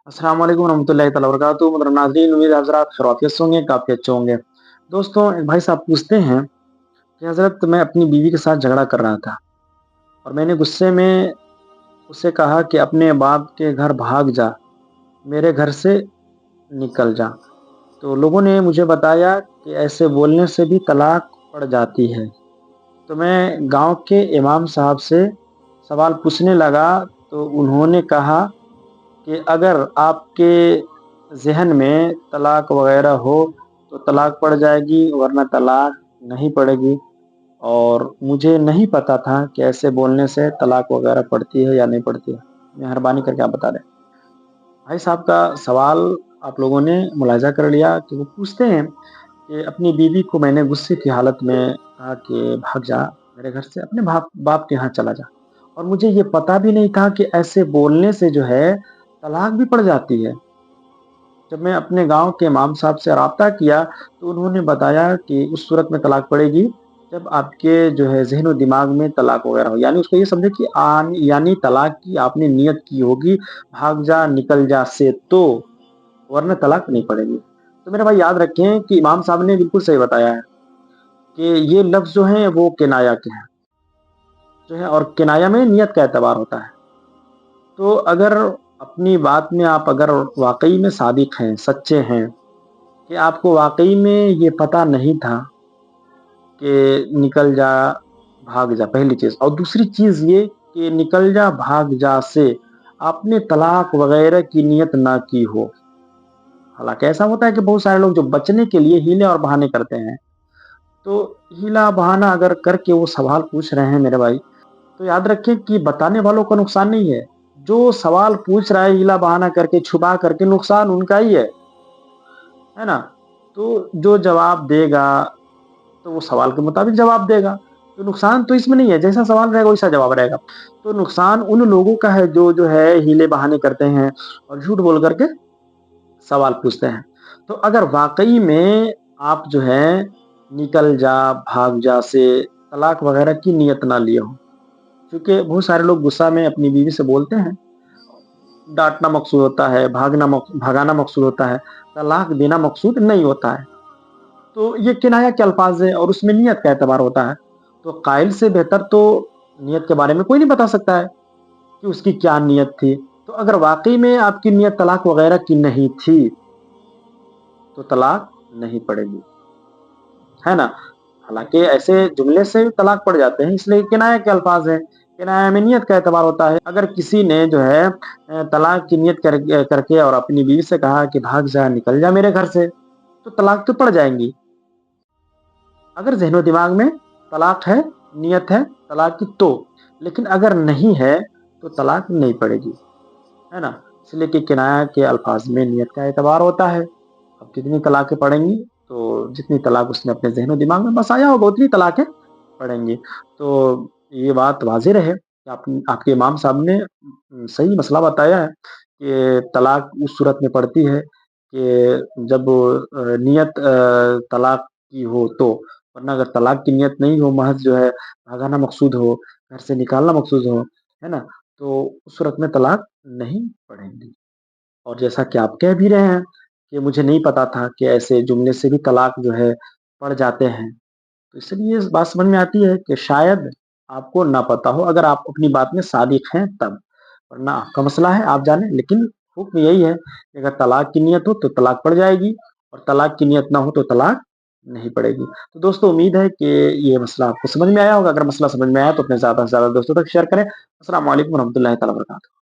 अस्सलाम वालेकुम रहमतुल्लाहि तआला वबरकातुहू। मुहतरम नाज़रीन, उम्मीद है हज़रात खैरियत से होंगे, काफ़ी अच्छे होंगे। दोस्तों, एक भाई साहब पूछते हैं कि हज़रत मैं अपनी बीवी के साथ झगड़ा कर रहा था और मैंने गुस्से में उससे कहा कि अपने बाप के घर भाग जा, मेरे घर से निकल जा। तो लोगों ने मुझे बताया कि ऐसे बोलने से भी तलाक पड़ जाती है। तो मैं गाँव के इमाम साहब से सवाल पूछने लगा तो उन्होंने कहा कि अगर आपके ज़हन में तलाक वग़ैरह हो, तो तलाक पड़ जाएगी वरना तलाक नहीं पड़ेगी। और मुझे नहीं पता था कि ऐसे बोलने से तलाक वग़ैरह पड़ती है या नहीं पड़ती है। मेहरबानी करके आप बता दें। भाई साहब का सवाल आप लोगों ने मुलाहिज़ा कर लिया कि वो पूछते हैं कि अपनी बीवी को मैंने गुस्से की हालत में कहा कि भाग जा मेरे घर से, अपने बाप बाप के यहाँ चला जा। और मुझे ये पता भी नहीं था कि ऐसे बोलने से जो है तलाक भी पड़ जाती है। जब मैं अपने गाँव के इमाम साहब से राब्ता किया, तो उन्होंने बताया कि उस सूरत में तलाक पड़ेगी, जब आपके जो है ज़हन-ओ-दिमाग में तलाक वग़ैरह हो। यानी उसको ये समझे कि यानी तलाक की आपने नियत की होगी, भाग जा, निकल जा से तो, वरना तलाक नहीं पड़ेगी। तो मेरे भाई याद रखें कि इमाम साहब ने बिल्कुल सही बताया है कि ये लफ्ज़ जो हैं वो किनाया के हैं, जो है, और किनाया में नियत का एतबार होता है। तो अगर अपनी बात में आप अगर वाक़ई में सादिक़ हैं, सच्चे हैं कि आपको वाक़ई में ये पता नहीं था कि निकल जा, भाग जा, पहली चीज़। और दूसरी चीज़ ये कि निकल जा, भाग जा से आपने तलाक वग़ैरह की नियत ना की हो। हालाँकि ऐसा होता है कि बहुत सारे लोग जो बचने के लिए हीले और बहाने करते हैं। तो हीला-बहाना अगर करके वो सवाल पूछ रहे हैं मेरे भाई, तो याद रखें कि बताने वालों को नुकसान नहीं है। जो सवाल पूछ रहा है हीला-बहाना करके, छुपा करके, नुकसान उनका ही है ना? तो जो जवाब देगा, तो वो सवाल के मुताबिक जवाब देगा। तो नुकसान तो इसमें नहीं है, जैसा सवाल रहेगा वैसा जवाब रहेगा। तो नुकसान उन लोगों का है जो है हीले-बहाने करते हैं और झूठ बोल कर के सवाल पूछते हैं। तो अगर वाक़ई में आप जो है निकल जा, भाग जा से तलाक वग़ैरह की नियत ना लिए हों, क्योंकि बहुत सारे लोग गुस्सा में अपनी बीवी से बोलते हैं, डाँटना मकसूद होता है, भगाना मकसूद होता है, तलाक देना मकसूद नहीं होता है। तो ये किनाया के अल्फ़ाज़ है और उसमें नियत का एतबार होता है। तो काइल से बेहतर तो नियत के बारे में कोई नहीं बता सकता है कि उसकी क्या नियत थी। तो अगर वाक़ई में आपकी नियत तलाक वग़ैरह की नहीं थी, तो तलाक नहीं पड़ेगी, है ना? हालाँकि ऐसे जुमले से तलाक पड़ जाते हैं, इसलिए किनाया के अल्फ़ाज़ हैं। किनाया में नियत का एतबार होता है। अगर किसी ने जो है तलाक की नियत करके और अपनी बीवी से कहा कि भाग जा, निकल जा मेरे घर से, तो तलाक तो पड़ जाएँगी। अगर ज़हन-ओ-दिमाग में तलाक है, नियत है तलाक की तो, लेकिन अगर नहीं है, तो तलाक नहीं पड़ेगी, है ना? इसलिए कि किनाया के अल्फ़ाज़ में नियत का एतबार होता है। अब कितनी तलाक़ें पड़ेंगी, तो जितनी तलाक़ उसने अपने ज़हन-ओ-दिमाग में बसाया होगा उतनी तलाक़ें पड़ेंगी। तो ये बात वाज़िह रहे कि आपके इमाम साहब ने सही मसला बताया है कि तलाक़ उस सूरत में पड़ती है कि जब नियत तलाक़ की हो तो, वरना अगर तलाक़ की नियत नहीं हो, महज़ जो है भगाना मकसूद हो, घर से निकालना मकसूद हो, है ना? तो उस सूरत में तलाक़ नहीं पड़ेगी। और जैसा कि आप कह भी रहे हैं कि मुझे नहीं पता था कि ऐसे जुमले से भी तलाक जो है पड़ जाते हैं। तो इसलिए इस बात समझ में आती है कि शायद आपको ना पता हो, अगर आप अपनी बात में सादिक हैं तब, वरना आपका मसला है, आप जानें। लेकिन हुक्म यही है कि अगर तलाक की नियत हो तो तलाक पड़ जाएगी और तलाक की नियत ना हो तो तलाक नहीं पड़ेगी। तो दोस्तों, उम्मीद है कि ये मसला आपको समझ में आया होगा। अगर मसला समझ में आया तो अपने ज़्यादा से ज़्यादा दोस्तों तक शेयर करें। अस्सलाम वालेकुम रहमतुल्लाहि तआला वबरकातुहू।